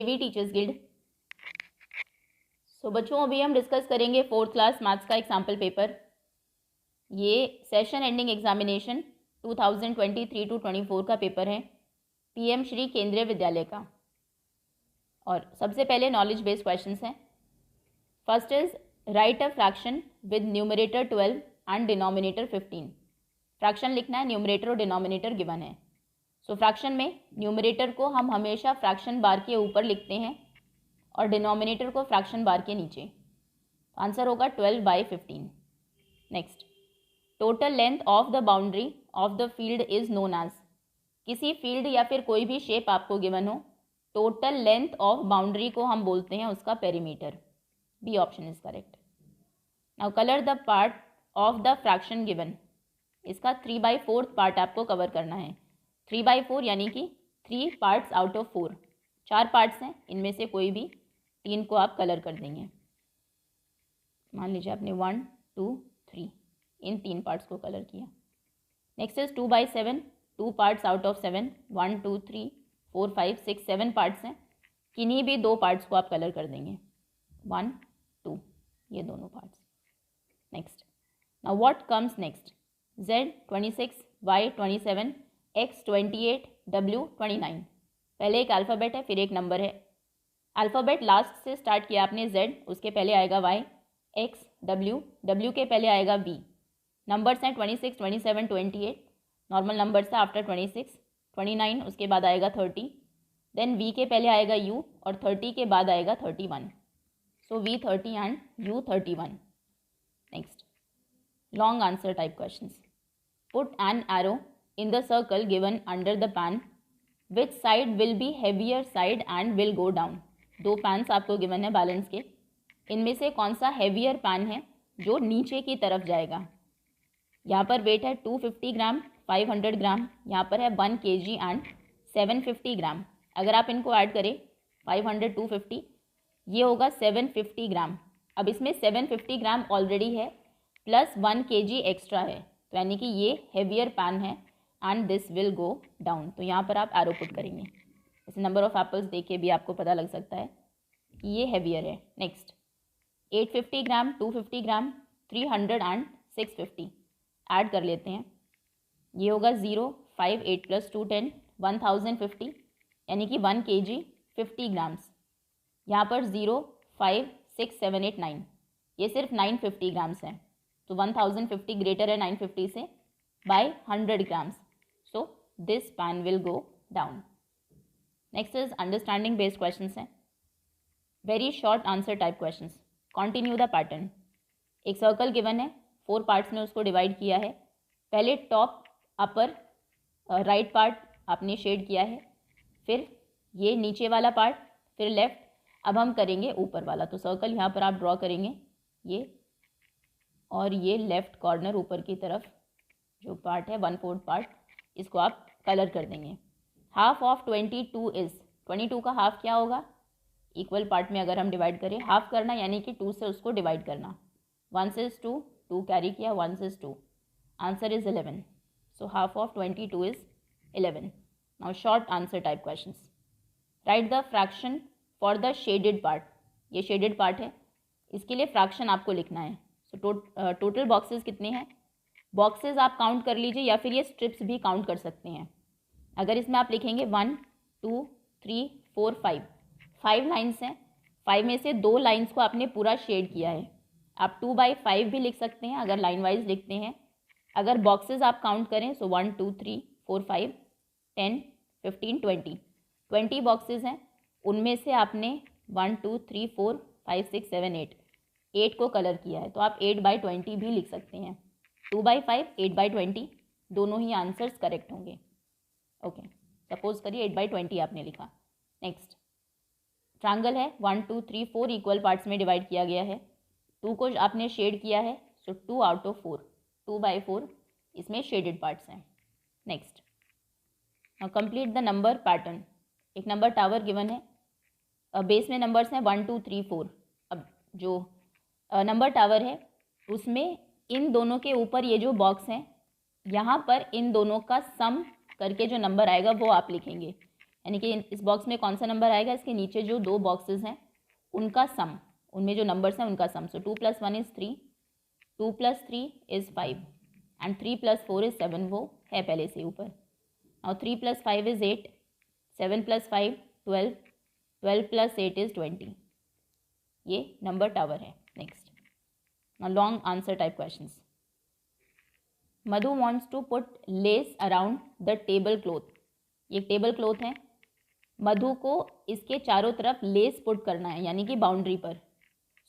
We teachers guild. सो बच्चों, अभी हम डिस्कस करेंगे 4th क्लास मैथ्स का एग्जाम्पल पेपर। ये सेशन एंडिंग एग्जामिनेशन 2023 to 24 का पेपर है, पीएम श्री केंद्रीय विद्यालय का। और सबसे पहले नॉलेज बेस्ड क्वेश्चंस हैं। First is right a fraction with numerator 12 and denominator 15। Fraction लिखना है, न्यूमरेटर और डिनोमिनेटर गिवन है। सो फ्रैक्शन में न्यूमरेटर को हम हमेशा फ्रैक्शन बार के ऊपर लिखते हैं और डिनोमिनेटर को फ्रैक्शन बार के नीचे। आंसर होगा 12/15। Next, total length of the boundary of the field is known as. किसी फील्ड या फिर कोई भी शेप आपको गिवन हो, टोटल लेंथ ऑफ बाउंड्री को हम बोलते हैं उसका perimeter. B option is correct. Now colour the part of the fraction given. इसका 3/4 पार्ट आपको कवर करना है। 3/4 यानी कि 3 पार्ट्स आउट ऑफ 4। 4 पार्ट्स हैं, इनमें से कोई भी 3 को आप कलर कर देंगे। मान लीजिए आपने 1, 2, 3 इन 3 पार्ट्स को कलर किया। Next is 2/7, 2 parts out of 7। 1, 2, 3, 4, 5, 6, 7 parts हैं, किन्हीं भी 2 पार्ट्स को आप कलर कर देंगे। 1, 2 ये दोनों parts. Next, now what comes next? Z 26, Y 27, X 28, W 29। पहले एक अल्फ़ाबेट है, फिर एक नंबर है। अल्फ़ाबेट लास्ट से स्टार्ट किया आपने Z, उसके पहले आएगा Y, X, W के पहले आएगा V। नंबर्स हैं 26, 27, 28, नॉर्मल नंबर्स है आफ्टर 26, 29 उसके बाद आएगा 30, देन V के पहले आएगा U और 30 के बाद आएगा 31। सो V 30 and U 31। Next, long answer type questions. Put an arrow in the circle given under the pan. Which side will be heavier side and will go down? 2 pans आपको given है balance के, इनमें से कौन सा heavier pan है जो नीचे की तरफ जाएगा? यहाँ पर वेट है 250 ग्राम, 500 ग्राम, यहाँ पर है 1 kg एंड 750 ग्राम। अगर आप इनको ऐड करें 500, 250, ये होगा 750 ग्राम। अब इसमें 750 ग्राम ऑलरेडी है प्लस 1 kg एक्स्ट्रा है, तो यानी कि ये हेवियर पैन है and this will go down. तो यहाँ पर आप एरो पुट करेंगे। जैसे नंबर ऑफ एप्पल्स देख के भी आपको पता लग सकता है कि ये हेवियर है। Next, 850 gram, 250 gram, 300 and 650 add कर लेते हैं। ये होगा 0, 5, 8 + 2, 10, 1050 यानी कि 1 kg 50 ग्राम्स। यहाँ पर 0, 5, 6, 7, 8, 9 ये सिर्फ 950 ग्राम्स हैं। तो 1050 ग्रेटर है 950 से by 100 grams. So this pan will go down. Next is understanding based questions हैं, very short answer type questions. Continue the pattern. एक सर्कल गिवन है, 4 पार्ट्स में उसको डिवाइड किया है। पहले टॉप अपर राइट पार्ट आपने शेड किया है, फिर ये नीचे वाला पार्ट, फिर लेफ्ट। अब हम करेंगे ऊपर वाला। तो सर्कल यहाँ पर आप ड्रॉ करेंगे, ये और ये लेफ्ट कॉर्नर ऊपर की तरफ जो पार्ट है 1/4 पार्ट, इसको आप कलर कर देंगे। हाफ ऑफ 22 इज, 22 का हाफ क्या होगा? इक्वल पार्ट में अगर हम डिवाइड करें, हाफ करना यानी कि 2 से उसको डिवाइड करना। 1 से 2, 2 कैरी किया, 1 से 2, answer is 11। So half of 22 is 11। Now short answer type questions. Right the fraction for the shaded part. ये शेडेड पार्ट है, इसके लिए फ्रैक्शन आपको लिखना है। सो टोटल बॉक्सेस कितने हैं? बॉक्सेस आप काउंट कर लीजिए या फिर ये स्ट्रिप्स भी काउंट कर सकते हैं। अगर इसमें आप लिखेंगे 1, 2, 3, 4, 5 लाइन्स हैं, 5 में से 2 लाइन्स को आपने पूरा शेड किया है। आप 2/5 भी लिख सकते हैं अगर लाइन वाइज लिखते हैं। अगर बॉक्सेस आप काउंट करें सो 1, 2, 3, 4, 5, 10, 15, 20 बॉक्सेस हैं। उनमें से आपने 1, 2, 3, 4, 5, 6, 7, 8 को कलर किया है, तो आप 8/20 भी लिख सकते हैं। 2/5, 8/20 दोनों ही आंसर्स करेक्ट होंगे। ओके, सपोज करिए 8/20 आपने लिखा। नेक्स्ट, ट्रायंगल है, 1, 2, 3, 4 इक्वल पार्ट्स में डिवाइड किया गया है। 2 को आपने शेड किया है, सो 2 आउट ऑफ 4, 2/4 इसमें शेडेड पार्ट्स हैं। Next, complete the number pattern. एक नंबर टावर गिवन है, बेस में नंबर्स हैं 1, 2, 3, 4। अब जो नंबर टावर है उसमें इन दोनों के ऊपर ये जो बॉक्स हैं, यहाँ पर इन दोनों का सम करके जो नंबर आएगा वो आप लिखेंगे। यानी कि इस बॉक्स में कौन सा नंबर आएगा, इसके नीचे जो दो बॉक्सेस हैं उनका सम, उनमें जो नंबर्स हैं उनका सम. सो 2 + 1 इज़ 3, 2 + 3 इज़ 5 एंड 3 + 4 इज़ 7. वो है पहले से ऊपर. और 3 + 5 इज़ 8, 7 + 5 12, 12 + 8 इज़ 20. ये नंबर टावर है. Next, long answer type questions. Madhu wants to put lace around the table cloth. ये टेबल क्लॉथ है. मधु को इसके चारों तरफ लेस पुट करना है, यानी कि बाउंड्री पर.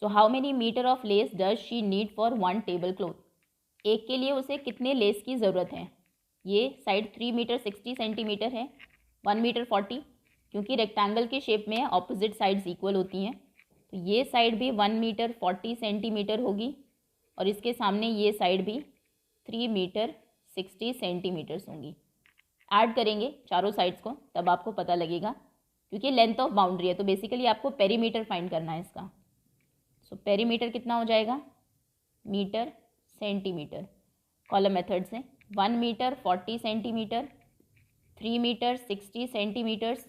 So how many metre of lace does she need for 1 table cloth. एक के लिए उसे कितने लेस की ज़रूरत है. ये साइड 3 मीटर 60 सेंटीमीटर है, 1 मीटर 40, क्योंकि रेक्टेंगल के शेप में ऑपोजिट साइड्स इक्वल होती हैं. तो ये साइड भी 1 मीटर 40 सेंटीमीटर होगी और इसके सामने ये साइड भी 3 मीटर 60 सेंटीमीटर्स होंगी. ऐड करेंगे चारों साइड्स को तब आपको पता लगेगा, क्योंकि लेंथ ऑफ बाउंड्री है. तो बेसिकली आपको पेरीमीटर फाइंड करना है इसका. सो पेरीमीटर कितना हो जाएगा, मीटर सेंटीमीटर. कॉलम मेथड से 1 metre 40 centimetre, 3 metre 60 centimetres,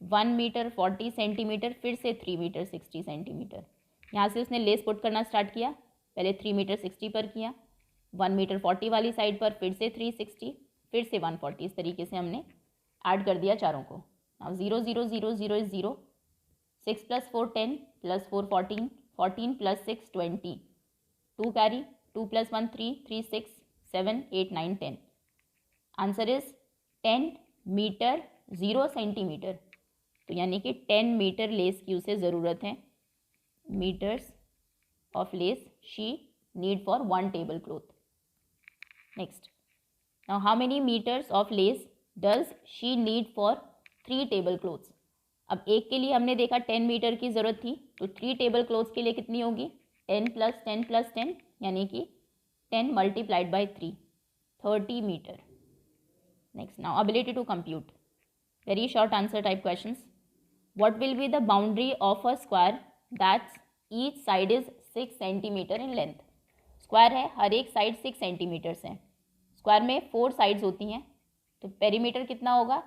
1 metre 40 centimetre, फिर से 3 मीटर 60 सेंटीमीटर. यहाँ से उसने लेस पुट करना स्टार्ट किया. पहले 3 मीटर 60 पर किया, 1 मीटर 40 वाली साइड पर फिर से 360, फिर से 140. इस तरीके से हमने ऐड कर दिया चारों को. Now 0 0 0 0 is 0, 6 + 4 10 + 4 14, 14 + 6 20, 2 carry, 2 + 1 3, 3 6 7 8 9 10. Answer is 10 metre 0 centimetre. तो यानी कि 10 मीटर लेस की उसे ज़रूरत है. Metres of lace she need for 1 table cloth. Next, now how many metres of lace does she need for 3 table cloths. अब एक के लिए हमने देखा 10 मीटर की ज़रूरत थी, तो 3 टेबल क्लॉथ्स के लिए कितनी होगी, 10 + 10 + 10, यानी कि 10 × 3, 30 metre. Next, now ability to compute. Very short answer type questions. What will be the boundary of a square that's each side is 6 centimetre in length. Square है, हर एक साइड 6 सेंटीमीटर्स है. Square में 4 साइड्स होती हैं, तो perimeter कितना होगा,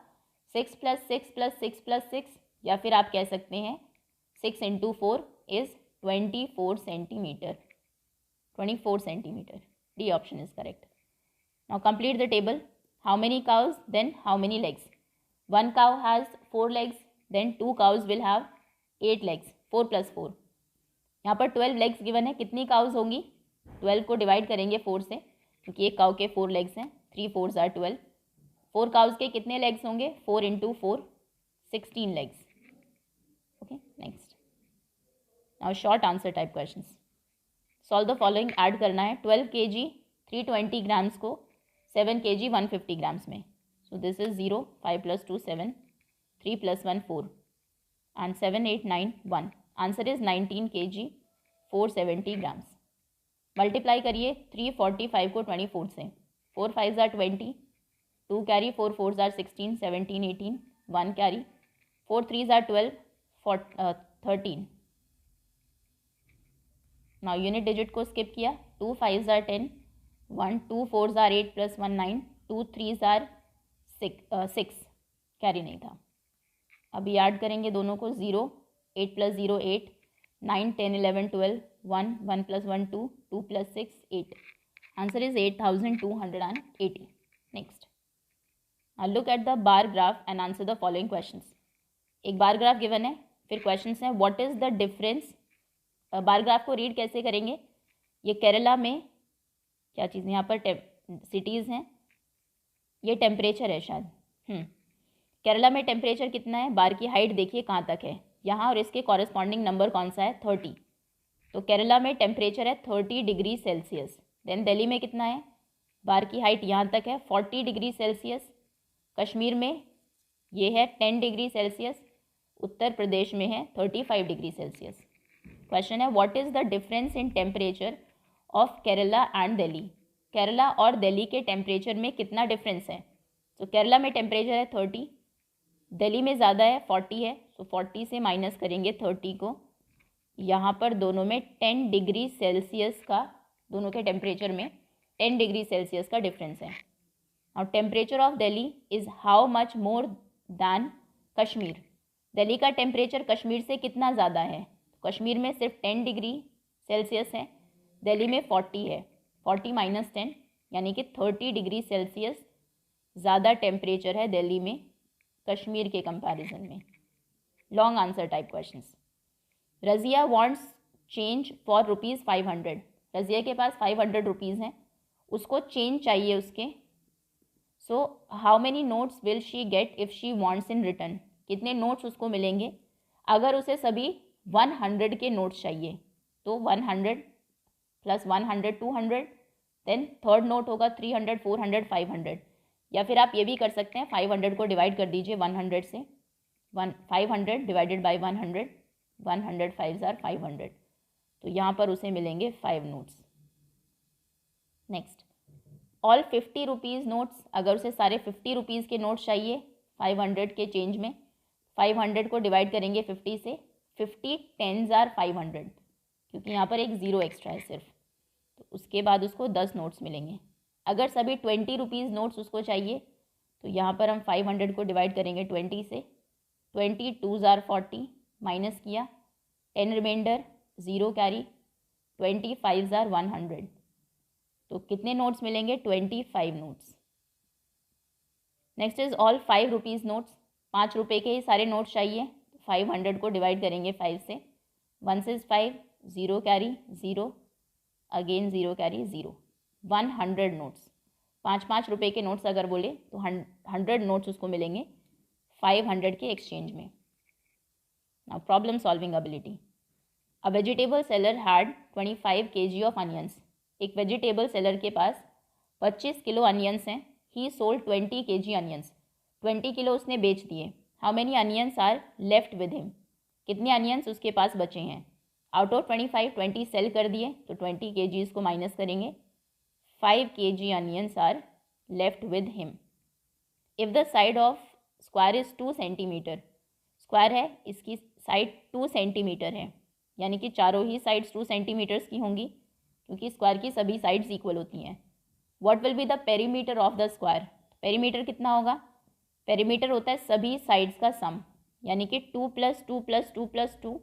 6 + 6 + 6 + 6, या फिर आप कह सकते हैं 6 × 4 is 24 centimetre. 24 centimetre. D option is correct. Now complete the table. How many cows, then how many legs. 1 cow has 4 legs, then 2 cows will have 8 legs. 4 + 4. यहाँ पर 12 legs गिवन है. कितनी काउज होंगी, 12 को डिवाइड करेंगे 4 से, क्योंकि एक काउ के 4 legs हैं. 3 4s are 12. 4 काउज के कितने legs होंगे, 4 × 4, 16 legs. Okay, next. Now short answer type questions. Solve the following. Add करना है 12 kg 320 ग्राम्स को 7 kg 150 ग्राम्स में. So this is 0, 5 + 2 7, 3 + 1 4 and 7 8 9 1. Answer is 19 kg 470 grams. Multiply करिए 345 को 24 से. 4 5s are 20, 2 carry, 4 4s are 16 17 18, 1 carry, 4 3s are 12 13. Now unit digit को skip किया. 2 5s are 10, 1 2 4s are 8 + 1 9, 2 3s are 6, carry नहीं था. अभी ऐड करेंगे दोनों को. 0 8 + 0 8, 9 10 11 12, 1 1 + 1 2, 2 + 6 8. Answer is 8280. Next, look at the bar graph and answer the following questions. एक bar graph given है, फिर क्वेश्चंस हैं. What is the difference. Bar graph को रीड कैसे करेंगे. ये केरला में क्या चीज़, यहाँ पर सिटीज़ हैं, ये टेम्परेचर है शायद. केरला में टेम्परेचर कितना है, बार की हाइट देखिए कहाँ तक है यहाँ, और इसके कॉरेस्पॉन्डिंग नंबर कौन सा है, 30. तो केरला में टेम्परेचर है 30 डिग्री सेल्सियस. देन दिल्ली में कितना है, बार की हाइट यहाँ तक है 40 डिग्री सेल्सियस. कश्मीर में ये है 10 डिग्री सेल्सियस. उत्तर प्रदेश में है 35 डिग्री सेल्सियस. क्वेश्चन है what is the difference in temperature of Kerala and Delhi. Kerala और दिल्ली के टेम्परेचर में कितना डिफरेंस है. तो केरला में टेम्परेचर है 30, दिल्ली में ज़्यादा है 40 है. सो 40 से माइनस करेंगे 30 को. यहाँ पर दोनों में 10 डिग्री सेल्सियस का, दोनों के टेम्परेचर में 10 डिग्री सेल्सियस का डिफरेंस है. और temperature of Delhi is how much more than Kashmir, Delhi का टेम्परेचर कश्मीर से कितना ज़्यादा है? कश्मीर में सिर्फ 10 डिग्री सेल्सियस है, दिल्ली में 40 है, 40 माइनस 10 यानी कि 30 डिग्री सेल्सियस ज़्यादा टेम्परेचर है दिल्ली में कश्मीर के कंपैरिजन में। Long answer type questions. Razia wants change for ₹500, Razia के पास 500 रुपीज़ हैं, उसको चेंज चाहिए उसके। सो how many notes will she get if she wants in return, कितने नोट्स उसको मिलेंगे अगर उसे सभी 100 के नोट्स चाहिए? तो 100 प्लस 100 200, देन थर्ड नोट होगा 300 400 500, या फिर आप ये भी कर सकते हैं 500 को डिवाइड कर दीजिए 100 से, 500 डिवाइडेड बाई 100, 100 5s आर 500, तो यहाँ पर उसे मिलेंगे 5 notes. Next, all 50 rupees notes, अगर उसे सारे 50 रुपीज़ के नोट्स चाहिए 500 के चेंज में, 500 को डिवाइड करेंगे 50 से, 50 10s आर 500, क्योंकि यहाँ पर एक ज़ीरो एक्स्ट्रा है सिर्फ, तो उसके बाद उसको 10 नोट्स मिलेंगे। अगर सभी 20 रुपीज़ नोट्स उसको चाहिए तो यहाँ पर हम 500 को डिवाइड करेंगे 20 से, 20 2s आर 40, माइनस किया 10 reminder, zero carry, 20 5s are 100, तो कितने नोट्स मिलेंगे? 25 notes. Next is all 5 rupees notes, 5 रुपये के ही सारे नोट्स चाहिए, 500 को डिवाइड करेंगे 5 से, 1 से 5, zero carry zero, again zero carry zero, 100 notes. 5 रुपये के नोट्स अगर बोले तो 100 नोट्स उसको मिलेंगे 500 के एक्सचेंज में। Now problem solving ability. A vegetable seller had 25 kg of onions, एक वेजिटेबल सेलर के पास 25 किलो अनियंस हैं। He sold 20 kg onions, 20 kilo उसने बेच दिए। How many onions are left with him, कितने अनियंस उसके पास बचे हैं? आउट ऑफ 25, 20 सेल कर दिए तो 20 kg को माइनस करेंगे, 5 kg onions are left with him. If the side of square is 2 centimetre, square है इसकी साइड 2 सेंटीमीटर है, यानी कि चारों ही साइड्स 2 सेंटीमीटर्स की होंगी क्योंकि स्क्वायर की सभी साइड्स इक्वल होती हैं। What will be the perimeter of the square, perimeter कितना होगा? पेरीमीटर होता है सभी साइड्स का सम, यानी कि 2 + 2 + 2 + 2,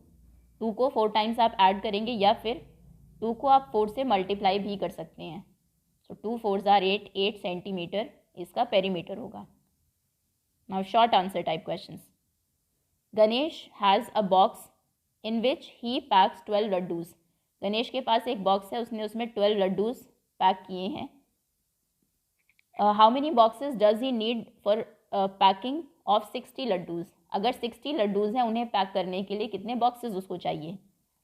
2 को 4 टाइम्स आप ऐड करेंगे या फिर 2 को आप 4 से मल्टीप्लाई भी कर सकते हैं। सो 2 4s आर 8, 8 सेंटीमीटर इसका पेरीमीटर होगा। Now short answer type questions. Ganesh has a box in which he packs 12 laddoos, Ganesh के पास एक बॉक्स है, उसने उसमें 12 लड्डूज़ पैक किए हैं। How many boxes does he need for packing of 60 लड्डूज़, अगर 60 लड्डूज़ हैं उन्हें पैक करने के लिए कितने बॉक्सेस उसको चाहिए?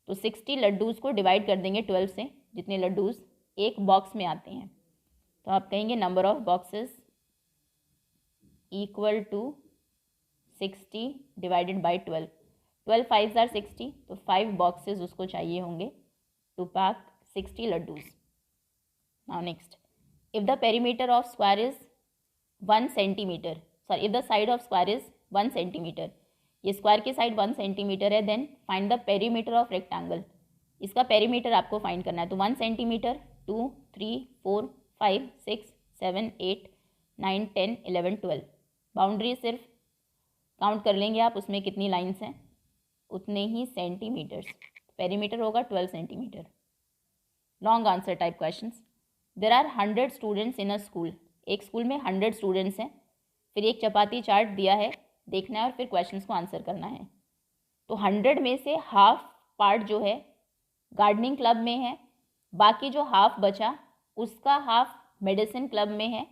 तो 60 लड्डूज़ को डिवाइड कर देंगे 12 से, जितने लड्डूज़ एक बॉक्स में आते हैं, तो आप कहेंगे number of boxes equal to 60 divided by 12, 12 5s are 60, तो 5 बॉक्सेस उसको चाहिए होंगे to pack 60 laddoos. Now next, if the perimeter of square is 1 centimetre, sorry if the side of square is 1 centimetre, ये स्क्वायर की साइड 1 सेंटीमीटर है, then find the perimeter of rectangle, इसका perimeter आपको find करना है। तो 1 सेंटीमीटर, 2 3 4 5 6 7 8 9 10 11 12, बाउंड्री सिर्फ count कर लेंगे आप, उसमें कितनी लाइन्स हैं उतने ही सेंटीमीटर्स, पेरीमीटर होगा 12 centimetre. Long answer type questions. There are 100 students in a school, एक स्कूल में 100 स्टूडेंट्स हैं, फिर एक चपाती चार्ट दिया है, देखना है और फिर क्वेश्चंस को आंसर करना है। तो 100 में से हाफ पार्ट जो है गार्डनिंग क्लब में है, बाकी जो हाफ बचा उसका हाफ मेडिसिन क्लब में है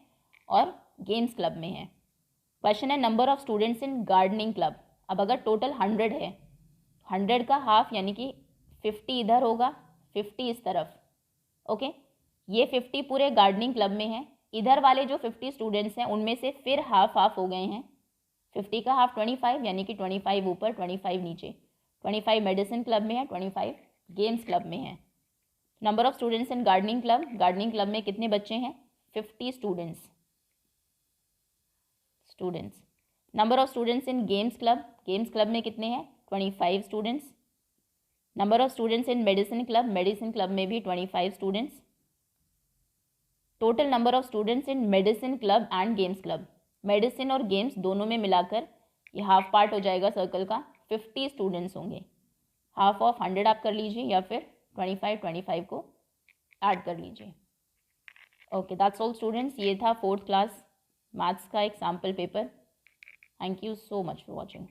और गेम्स क्लब में है। क्वेश्चन है number of students in gardening club. अब अगर टोटल 100 है, 100 का हाफ यानी कि 50 इधर होगा, 50 इस तरफ, ओके। ये 50 पूरे गार्डनिंग क्लब में है, इधर वाले जो 50 स्टूडेंट्स हैं उनमें से फिर हाफ हाफ हो गए हैं, 50 का हाफ 25 यानी कि 25 ऊपर 25 नीचे, 25 मेडिसिन क्लब में है, 25 गेम्स क्लब में है। Number of students in gardening club, gardening club में कितने बच्चे हैं? 50 students. Number of students in games club, games club में कितने हैं? 25 students. Number of students in medicine club, medicine club में भी 25 students. Total number of students in medicine club and games club, medicine और गेम्स दोनों में मिलाकर ये हाफ पार्ट हो जाएगा सर्कल का, 50 स्टूडेंट्स होंगे, हाफ ऑफ 100 आप कर लीजिए या फिर 25 को ऐड कर लीजिए। ओके, दैट्स ऑल स्टूडेंट्स, ये था 4th क्लास मैथ्स का एक sample paper. Thank you so much for watching.